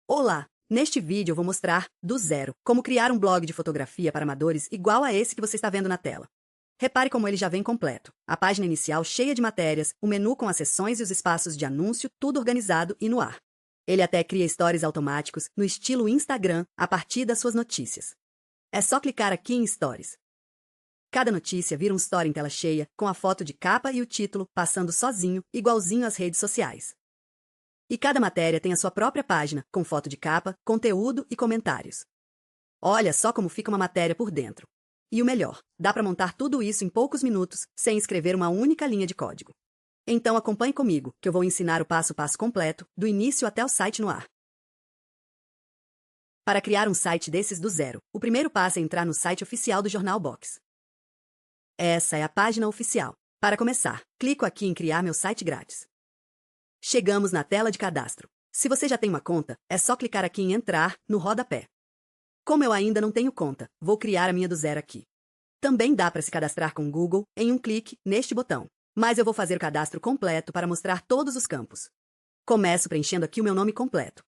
Olá! Neste vídeo eu vou mostrar, do zero, como criar um blog de fotografia para amadores igual a esse que você está vendo na tela. Repare como ele já vem completo. A página inicial cheia de matérias, o menu com as seções e os espaços de anúncio, tudo organizado e no ar. Ele até cria stories automáticos, no estilo Instagram, a partir das suas notícias. É só clicar aqui em Stories. Cada notícia vira um story em tela cheia, com a foto de capa e o título, passando sozinho, igualzinho às redes sociais. E cada matéria tem a sua própria página, com foto de capa, conteúdo e comentários. Olha só como fica uma matéria por dentro. E o melhor, dá para montar tudo isso em poucos minutos, sem escrever uma única linha de código. Então acompanhe comigo, que eu vou ensinar o passo a passo completo, do início até o site no ar. Para criar um site desses do zero, o primeiro passo é entrar no site oficial do Jornal Box. Essa é a página oficial. Para começar, clico aqui em Criar meu site grátis. Chegamos na tela de cadastro. Se você já tem uma conta, é só clicar aqui em Entrar, no rodapé. Como eu ainda não tenho conta, vou criar a minha do zero aqui. Também dá para se cadastrar com o Google, em um clique, neste botão. Mas eu vou fazer o cadastro completo para mostrar todos os campos. Começo preenchendo aqui o meu nome completo.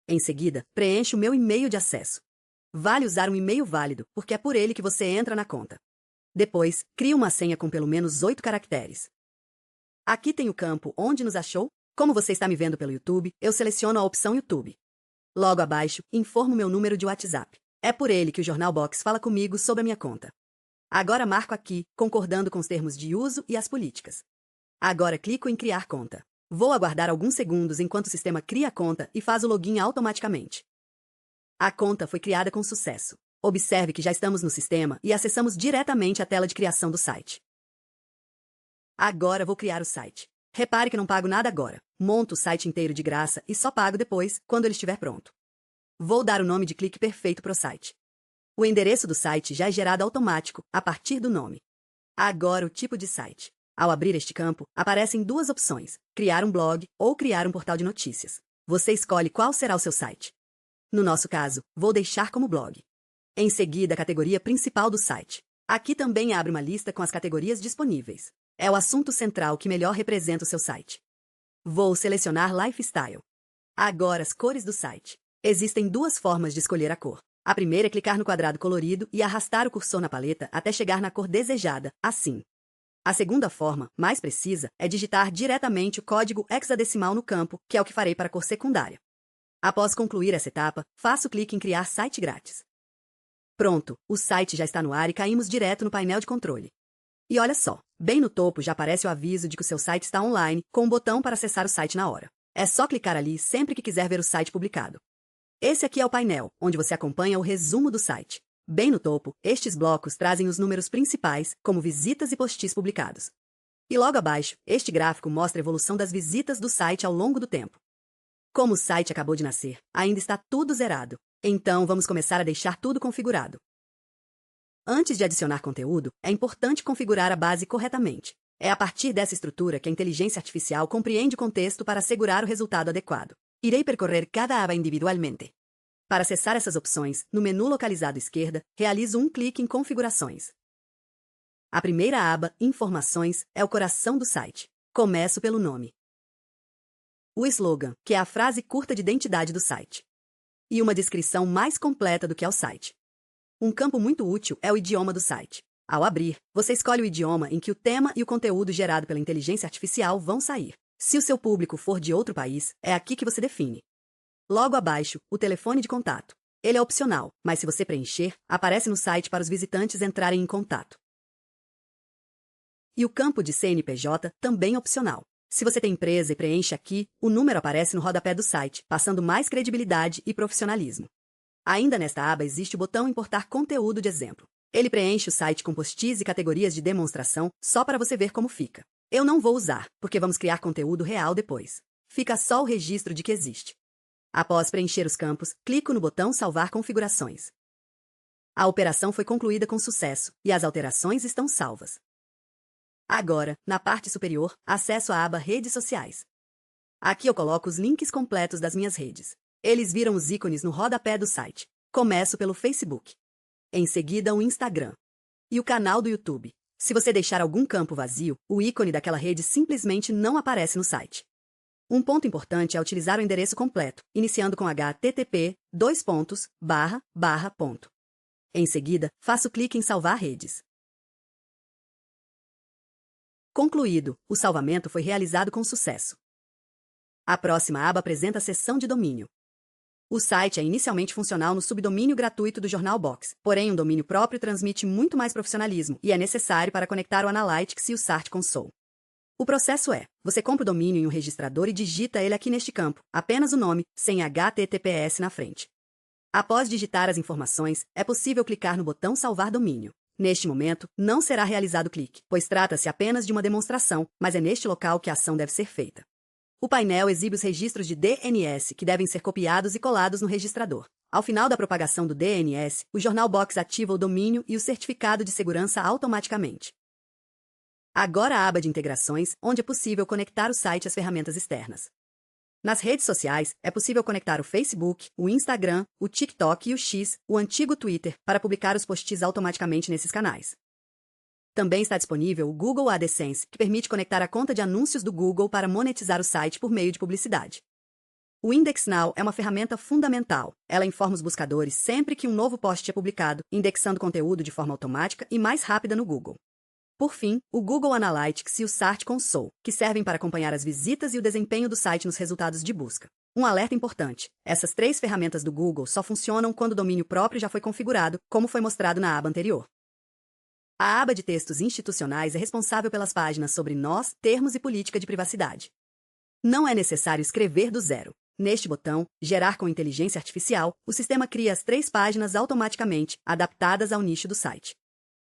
Em seguida, preencho o meu e-mail de acesso. Vale usar um e-mail válido, porque é por ele que você entra na conta. Depois, crio uma senha com pelo menos 8 caracteres. Aqui tem o campo Onde nos achou. Como você está me vendo pelo YouTube, eu seleciono a opção YouTube. Logo abaixo, informo meu número de WhatsApp. É por ele que o Jornal Box fala comigo sobre a minha conta. Agora marco aqui, concordando com os termos de uso e as políticas. Agora clico em Criar conta. Vou aguardar alguns segundos enquanto o sistema cria a conta e faz o login automaticamente. A conta foi criada com sucesso. Observe que já estamos no sistema e acessamos diretamente a tela de criação do site. Agora vou criar o site. Repare que não pago nada agora. Monto o site inteiro de graça e só pago depois, quando ele estiver pronto. Vou dar o nome de clique perfeito para o site. O endereço do site já é gerado automático, a partir do nome. Agora o tipo de site. Ao abrir este campo, aparecem duas opções: criar um blog ou criar um portal de notícias. Você escolhe qual será o seu site. No nosso caso, vou deixar como blog. Em seguida, a categoria principal do site. Aqui também abre uma lista com as categorias disponíveis. É o assunto central que melhor representa o seu site. Vou selecionar Lifestyle. Agora as cores do site. Existem duas formas de escolher a cor. A primeira é clicar no quadrado colorido e arrastar o cursor na paleta até chegar na cor desejada, assim. A segunda forma, mais precisa, é digitar diretamente o código hexadecimal no campo, que é o que farei para a cor secundária. Após concluir essa etapa, faço clique em Criar site grátis. Pronto, o site já está no ar e caímos direto no painel de controle. E olha só, bem no topo já aparece o aviso de que o seu site está online, com um botão para acessar o site na hora. É só clicar ali sempre que quiser ver o site publicado. Esse aqui é o painel, onde você acompanha o resumo do site. Bem no topo, estes blocos trazem os números principais, como visitas e posts publicados. E logo abaixo, este gráfico mostra a evolução das visitas do site ao longo do tempo. Como o site acabou de nascer, ainda está tudo zerado. Então vamos começar a deixar tudo configurado. Antes de adicionar conteúdo, é importante configurar a base corretamente. É a partir dessa estrutura que a inteligência artificial compreende o contexto para assegurar o resultado adequado. Irei percorrer cada aba individualmente. Para acessar essas opções, no menu localizado à esquerda, realizo um clique em Configurações. A primeira aba, Informações, é o coração do site. Começo pelo nome. O slogan, que é a frase curta de identidade do site. E uma descrição mais completa do que é o site. Um campo muito útil é o idioma do site. Ao abrir, você escolhe o idioma em que o tema e o conteúdo gerado pela inteligência artificial vão sair. Se o seu público for de outro país, é aqui que você define. Logo abaixo, o telefone de contato. Ele é opcional, mas se você preencher, aparece no site para os visitantes entrarem em contato. E o campo de CNPJ também é opcional. Se você tem empresa e preenche aqui, o número aparece no rodapé do site, passando mais credibilidade e profissionalismo. Ainda nesta aba existe o botão Importar conteúdo de exemplo. Ele preenche o site com posts e categorias de demonstração só para você ver como fica. Eu não vou usar, porque vamos criar conteúdo real depois. Fica só o registro de que existe. Após preencher os campos, clico no botão Salvar configurações. A operação foi concluída com sucesso e as alterações estão salvas. Agora, na parte superior, acesso à aba Redes Sociais. Aqui eu coloco os links completos das minhas redes. Eles viram os ícones no rodapé do site. Começo pelo Facebook. Em seguida, o Instagram. E o canal do YouTube. Se você deixar algum campo vazio, o ícone daquela rede simplesmente não aparece no site. Um ponto importante é utilizar o endereço completo, iniciando com http://. Em seguida, faça o clique em Salvar redes. Concluído, o salvamento foi realizado com sucesso. A próxima aba apresenta a seção de domínio. O site é inicialmente funcional no subdomínio gratuito do Jornal Box, porém um domínio próprio transmite muito mais profissionalismo e é necessário para conectar o Analytics e o Search Console. O processo é: você compra o domínio em um registrador e digita ele aqui neste campo, apenas o nome, sem HTTPS na frente. Após digitar as informações, é possível clicar no botão Salvar domínio. Neste momento, não será realizado o clique, pois trata-se apenas de uma demonstração, mas é neste local que a ação deve ser feita. O painel exibe os registros de DNS que devem ser copiados e colados no registrador. Ao final da propagação do DNS, o Jornal Box ativa o domínio e o certificado de segurança automaticamente. Agora a aba de integrações, onde é possível conectar o site às ferramentas externas. Nas redes sociais, é possível conectar o Facebook, o Instagram, o TikTok e o X, o antigo Twitter, para publicar os posts automaticamente nesses canais. Também está disponível o Google AdSense, que permite conectar a conta de anúncios do Google para monetizar o site por meio de publicidade. O Index Now é uma ferramenta fundamental. Ela informa os buscadores sempre que um novo post é publicado, indexando conteúdo de forma automática e mais rápida no Google. Por fim, o Google Analytics e o Search Console, que servem para acompanhar as visitas e o desempenho do site nos resultados de busca. Um alerta importante: essas 3 ferramentas do Google só funcionam quando o domínio próprio já foi configurado, como foi mostrado na aba anterior. A aba de textos institucionais é responsável pelas páginas sobre nós, termos e política de privacidade. Não é necessário escrever do zero. Neste botão, Gerar com inteligência artificial, o sistema cria as 3 páginas automaticamente, adaptadas ao nicho do site.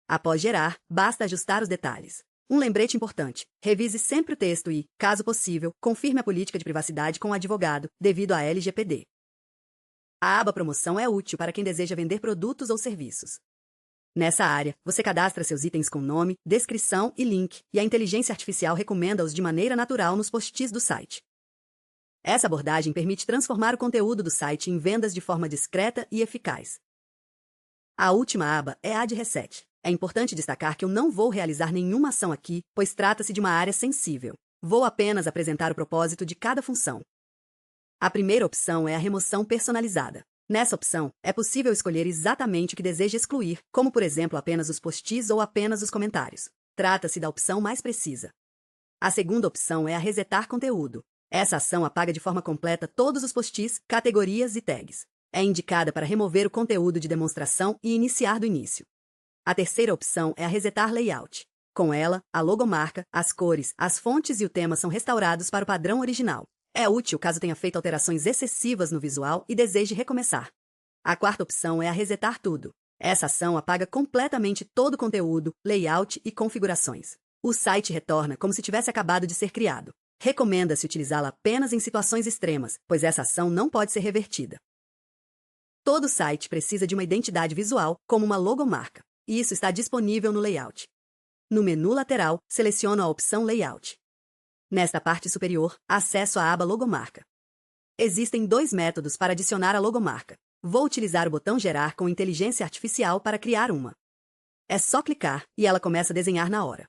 Após gerar, basta ajustar os detalhes. Um lembrete importante: revise sempre o texto e, caso possível, confirme a política de privacidade com o advogado, devido à LGPD. A aba Promoção é útil para quem deseja vender produtos ou serviços. Nessa área, você cadastra seus itens com nome, descrição e link, e a inteligência artificial recomenda-os de maneira natural nos posts do site. Essa abordagem permite transformar o conteúdo do site em vendas de forma discreta e eficaz. A última aba é a de Reset. É importante destacar que eu não vou realizar nenhuma ação aqui, pois trata-se de uma área sensível. Vou apenas apresentar o propósito de cada função. A primeira opção é a remoção personalizada. Nessa opção, é possível escolher exatamente o que deseja excluir, como por exemplo apenas os posts ou apenas os comentários. Trata-se da opção mais precisa. A segunda opção é a resetar conteúdo. Essa ação apaga de forma completa todos os posts, categorias e tags. É indicada para remover o conteúdo de demonstração e iniciar do início. A terceira opção é a resetar layout. Com ela, a logomarca, as cores, as fontes e o tema são restaurados para o padrão original. É útil caso tenha feito alterações excessivas no visual e deseje recomeçar. A quarta opção é a resetar tudo. Essa ação apaga completamente todo o conteúdo, layout e configurações. O site retorna como se tivesse acabado de ser criado. Recomenda-se utilizá-la apenas em situações extremas, pois essa ação não pode ser revertida. Todo site precisa de uma identidade visual, como uma logomarca, e isso está disponível no layout. No menu lateral, seleciono a opção Layout. Nesta parte superior, acesso à aba Logomarca. Existem 2 métodos para adicionar a logomarca. Vou utilizar o botão Gerar com inteligência artificial para criar uma. É só clicar e ela começa a desenhar na hora.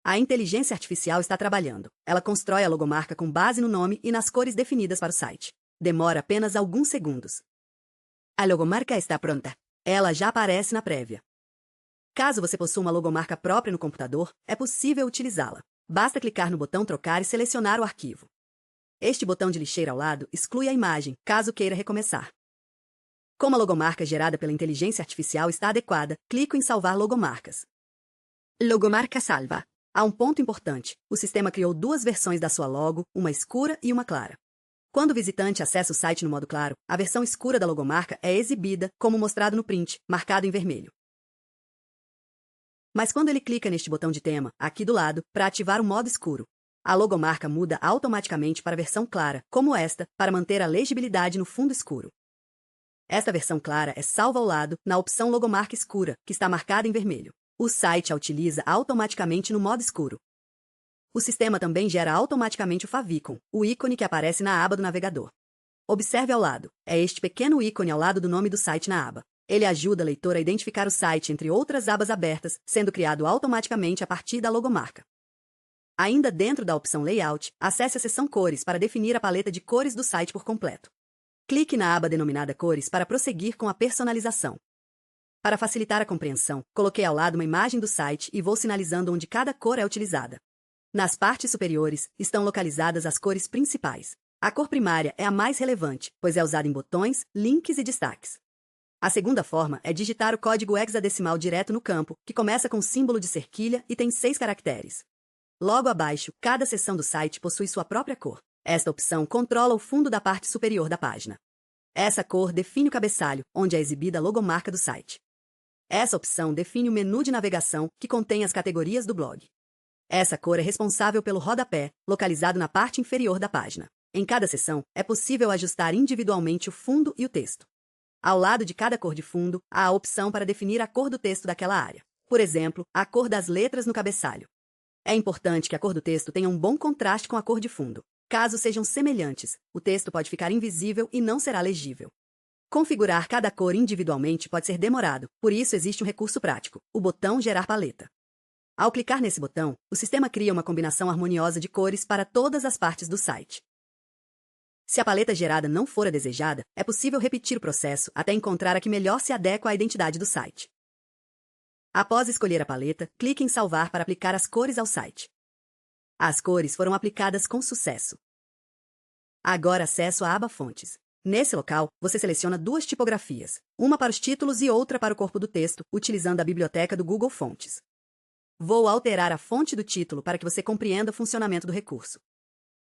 A inteligência artificial está trabalhando. Ela constrói a logomarca com base no nome e nas cores definidas para o site. Demora apenas alguns segundos. A logomarca está pronta. Ela já aparece na prévia. Caso você possua uma logomarca própria no computador, é possível utilizá-la. Basta clicar no botão Trocar e selecionar o arquivo. Este botão de lixeira ao lado exclui a imagem, caso queira recomeçar. Como a logomarca gerada pela inteligência artificial está adequada, clico em Salvar logomarcas. Logomarca salva. Há um ponto importante: o sistema criou 2 versões da sua logo, uma escura e uma clara. Quando o visitante acessa o site no modo claro, a versão escura da logomarca é exibida, como mostrado no print, marcado em vermelho. Mas quando ele clica neste botão de tema, aqui do lado, para ativar o modo escuro, a logomarca muda automaticamente para a versão clara, como esta, para manter a legibilidade no fundo escuro. Esta versão clara é salva ao lado, na opção Logomarca escura, que está marcada em vermelho. O site a utiliza automaticamente no modo escuro. O sistema também gera automaticamente o favicon, o ícone que aparece na aba do navegador. Observe ao lado, é este pequeno ícone ao lado do nome do site na aba. Ele ajuda o leitor a identificar o site entre outras abas abertas, sendo criado automaticamente a partir da logomarca. Ainda dentro da opção Layout, acesse a seção Cores para definir a paleta de cores do site por completo. Clique na aba denominada Cores para prosseguir com a personalização. Para facilitar a compreensão, coloquei ao lado uma imagem do site e vou sinalizando onde cada cor é utilizada. Nas partes superiores, estão localizadas as cores principais. A cor primária é a mais relevante, pois é usada em botões, links e destaques. A segunda forma é digitar o código hexadecimal direto no campo, que começa com o símbolo de cerquilha e tem 6 caracteres. Logo abaixo, cada seção do site possui sua própria cor. Esta opção controla o fundo da parte superior da página. Essa cor define o cabeçalho, onde é exibida a logomarca do site. Essa opção define o menu de navegação, que contém as categorias do blog. Essa cor é responsável pelo rodapé, localizado na parte inferior da página. Em cada seção, é possível ajustar individualmente o fundo e o texto. Ao lado de cada cor de fundo, há a opção para definir a cor do texto daquela área. Por exemplo, a cor das letras no cabeçalho. É importante que a cor do texto tenha um bom contraste com a cor de fundo. Caso sejam semelhantes, o texto pode ficar invisível e não será legível. Configurar cada cor individualmente pode ser demorado, por isso existe um recurso prático, o botão Gerar paleta. Ao clicar nesse botão, o sistema cria uma combinação harmoniosa de cores para todas as partes do site. Se a paleta gerada não for a desejada, é possível repetir o processo até encontrar a que melhor se adequa à identidade do site. Após escolher a paleta, clique em Salvar para aplicar as cores ao site. As cores foram aplicadas com sucesso. Agora acesso à aba Fontes. Nesse local, você seleciona 2 tipografias, uma para os títulos e outra para o corpo do texto, utilizando a biblioteca do Google Fontes. Vou alterar a fonte do título para que você compreenda o funcionamento do recurso.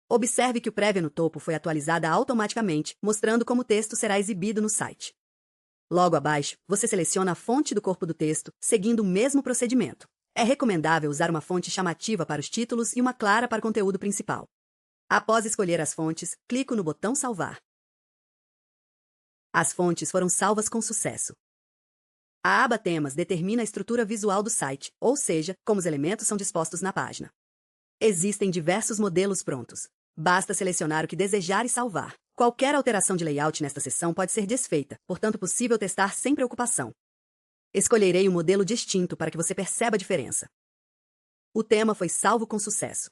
Observe que o prévia no topo foi atualizada automaticamente, mostrando como o texto será exibido no site. Logo abaixo, você seleciona a fonte do corpo do texto, seguindo o mesmo procedimento. É recomendável usar uma fonte chamativa para os títulos e uma clara para o conteúdo principal. Após escolher as fontes, clico no botão Salvar. As fontes foram salvas com sucesso. A aba Temas determina a estrutura visual do site, ou seja, como os elementos são dispostos na página. Existem diversos modelos prontos. Basta selecionar o que desejar e salvar. Qualquer alteração de layout nesta seção pode ser desfeita, portanto possível testar sem preocupação. Escolherei o modelo distinto para que você perceba a diferença. O tema foi salvo com sucesso.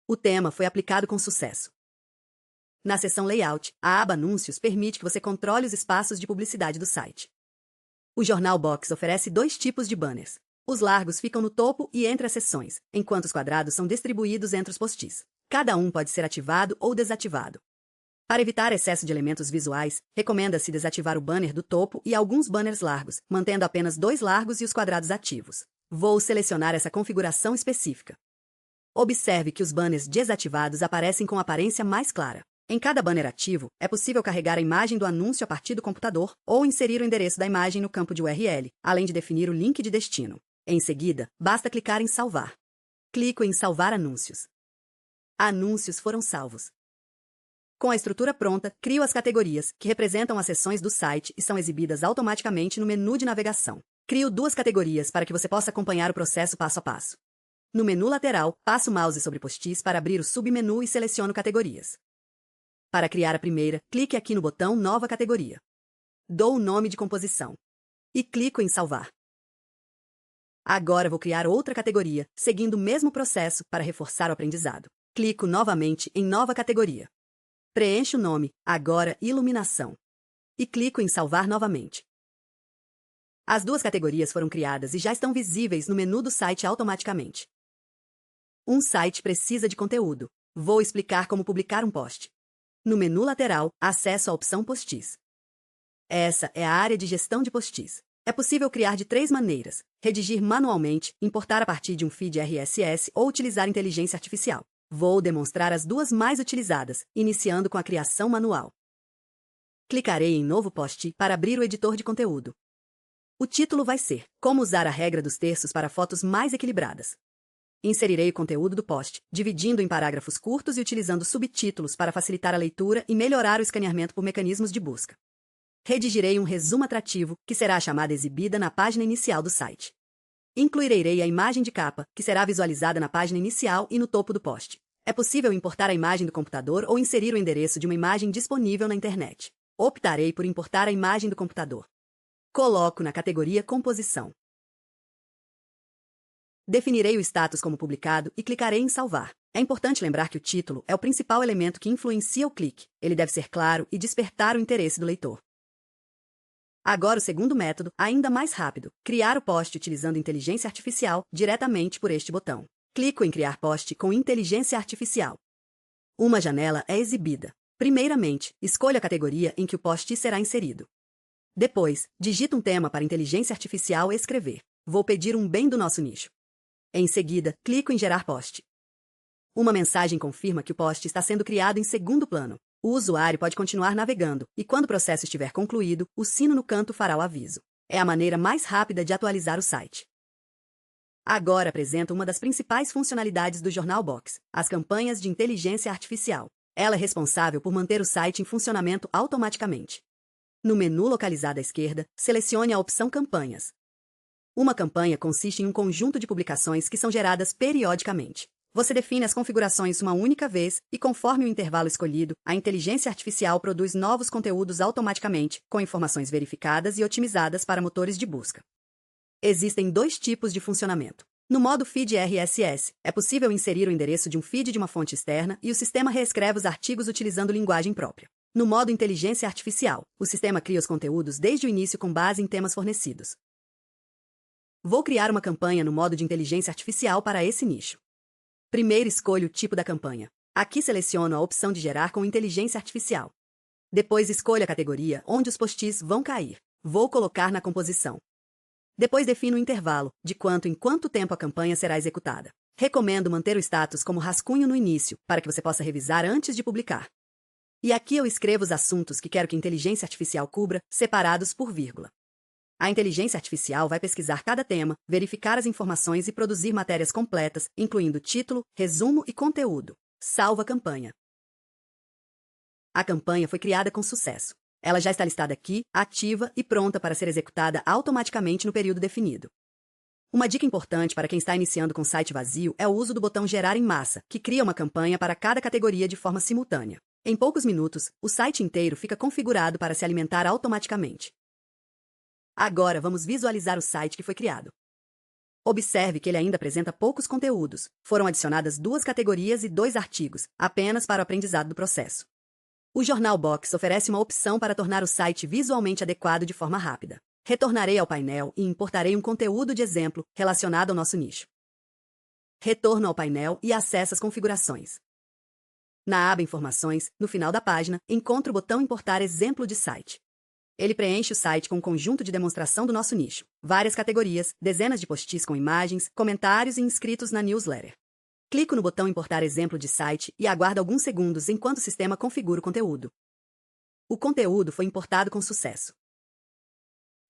O tema foi aplicado com sucesso. Na seção Layout, a aba Anúncios permite que você controle os espaços de publicidade do site. O Jornal Box oferece 2 tipos de banners. Os largos ficam no topo e entre as seções, enquanto os quadrados são distribuídos entre os posts. Cada um pode ser ativado ou desativado. Para evitar excesso de elementos visuais, recomenda-se desativar o banner do topo e alguns banners largos, mantendo apenas 2 largos e os quadrados ativos. Vou selecionar essa configuração específica. Observe que os banners desativados aparecem com aparência mais clara. Em cada banner ativo, é possível carregar a imagem do anúncio a partir do computador ou inserir o endereço da imagem no campo de URL, além de definir o link de destino. Em seguida, basta clicar em Salvar. Clico em Salvar anúncios. Anúncios foram salvos. Com a estrutura pronta, crio as categorias, que representam as seções do site e são exibidas automaticamente no menu de navegação. Crio 2 categorias para que você possa acompanhar o processo passo a passo. No menu lateral, passo o mouse sobre posts para abrir o submenu e seleciono categorias. Para criar a primeira, clique aqui no botão Nova categoria. Dou o nome de composição. E clico em Salvar. Agora vou criar outra categoria, seguindo o mesmo processo para reforçar o aprendizado. Clico novamente em Nova categoria. Preencho o nome, agora Iluminação. E clico em Salvar novamente. As 2 categorias foram criadas e já estão visíveis no menu do site automaticamente. Um site precisa de conteúdo. Vou explicar como publicar um post. No menu lateral, acesso à opção Posts. Essa é a área de gestão de posts. É possível criar de 3 maneiras: redigir manualmente, importar a partir de um feed RSS ou utilizar inteligência artificial. Vou demonstrar as 2 mais utilizadas, iniciando com a criação manual. Clicarei em Novo Post para abrir o editor de conteúdo. O título vai ser Como usar a regra dos terços para fotos mais equilibradas. Inserirei o conteúdo do post, dividindo em parágrafos curtos e utilizando subtítulos para facilitar a leitura e melhorar o escaneamento por mecanismos de busca. Redigirei um resumo atrativo, que será a chamada exibida na página inicial do site. Incluirei a imagem de capa, que será visualizada na página inicial e no topo do post. É possível importar a imagem do computador ou inserir o endereço de uma imagem disponível na internet. Optarei por importar a imagem do computador. Coloco na categoria Composição. Definirei o status como publicado e clicarei em salvar. É importante lembrar que o título é o principal elemento que influencia o clique. Ele deve ser claro e despertar o interesse do leitor. Agora o segundo método, ainda mais rápido, criar o post utilizando inteligência artificial diretamente por este botão. Clico em criar post com inteligência artificial. Uma janela é exibida. Primeiramente, escolha a categoria em que o post será inserido. Depois, digita um tema para a inteligência artificial escrever. Vou pedir um bem do nosso nicho. Em seguida, clico em gerar post. Uma mensagem confirma que o post está sendo criado em segundo plano. O usuário pode continuar navegando, e quando o processo estiver concluído, o sino no canto fará o aviso. É a maneira mais rápida de atualizar o site. Agora apresento uma das principais funcionalidades do Jornal Box, as campanhas de inteligência artificial. Ela é responsável por manter o site em funcionamento automaticamente. No menu localizado à esquerda, selecione a opção Campanhas. Uma campanha consiste em um conjunto de publicações que são geradas periodicamente. Você define as configurações uma única vez e, conforme o intervalo escolhido, a inteligência artificial produz novos conteúdos automaticamente, com informações verificadas e otimizadas para motores de busca. Existem dois tipos de funcionamento. No modo Feed RSS, é possível inserir o endereço de um feed de uma fonte externa e o sistema reescreve os artigos utilizando linguagem própria. No modo Inteligência Artificial, o sistema cria os conteúdos desde o início com base em temas fornecidos. Vou criar uma campanha no modo de inteligência artificial para esse nicho. Primeiro escolho o tipo da campanha. Aqui seleciono a opção de gerar com inteligência artificial. Depois escolho a categoria onde os posts vão cair. Vou colocar na composição. Depois defino o intervalo, de quanto em quanto tempo a campanha será executada. Recomendo manter o status como rascunho no início, para que você possa revisar antes de publicar. E aqui eu escrevo os assuntos que quero que a inteligência artificial cubra, separados por vírgula. A inteligência artificial vai pesquisar cada tema, verificar as informações e produzir matérias completas, incluindo título, resumo e conteúdo. Salva a campanha. A campanha foi criada com sucesso. Ela já está listada aqui, ativa e pronta para ser executada automaticamente no período definido. Uma dica importante para quem está iniciando com site vazio é o uso do botão Gerar em Massa, que cria uma campanha para cada categoria de forma simultânea. Em poucos minutos, o site inteiro fica configurado para se alimentar automaticamente. Agora vamos visualizar o site que foi criado. Observe que ele ainda apresenta poucos conteúdos. Foram adicionadas 2 categorias e 2 artigos, apenas para o aprendizado do processo. O Jornal Box oferece uma opção para tornar o site visualmente adequado de forma rápida. Retornarei ao painel e importarei um conteúdo de exemplo relacionado ao nosso nicho. Retorno ao painel e acesso às configurações. Na aba Informações, no final da página, encontro o botão Importar exemplo de site. Ele preenche o site com um conjunto de demonstração do nosso nicho, várias categorias, dezenas de posts com imagens, comentários e inscritos na newsletter. Clico no botão Importar exemplo de site e aguardo alguns segundos enquanto o sistema configura o conteúdo. O conteúdo foi importado com sucesso.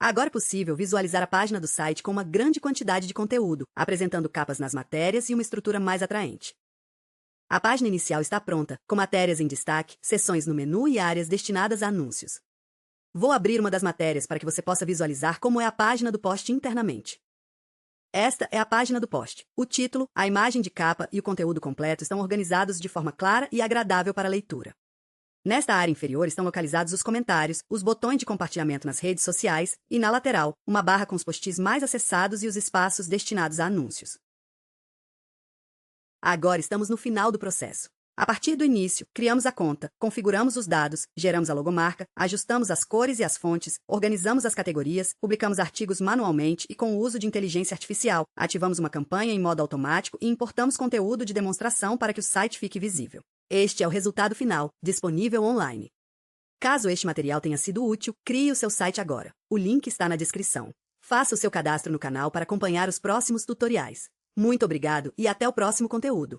Agora é possível visualizar a página do site com uma grande quantidade de conteúdo, apresentando capas nas matérias e uma estrutura mais atraente. A página inicial está pronta, com matérias em destaque, seções no menu e áreas destinadas a anúncios. Vou abrir uma das matérias para que você possa visualizar como é a página do post internamente. Esta é a página do post. O título, a imagem de capa e o conteúdo completo estão organizados de forma clara e agradável para a leitura. Nesta área inferior estão localizados os comentários, os botões de compartilhamento nas redes sociais e, na lateral, uma barra com os posts mais acessados e os espaços destinados a anúncios. Agora estamos no final do processo. A partir do início, criamos a conta, configuramos os dados, geramos a logomarca, ajustamos as cores e as fontes, organizamos as categorias, publicamos artigos manualmente e com o uso de inteligência artificial, ativamos uma campanha em modo automático e importamos conteúdo de demonstração para que o site fique visível. Este é o resultado final, disponível online. Caso este material tenha sido útil, crie o seu site agora. O link está na descrição. Faça o seu cadastro no canal para acompanhar os próximos tutoriais. Muito obrigado e até o próximo conteúdo.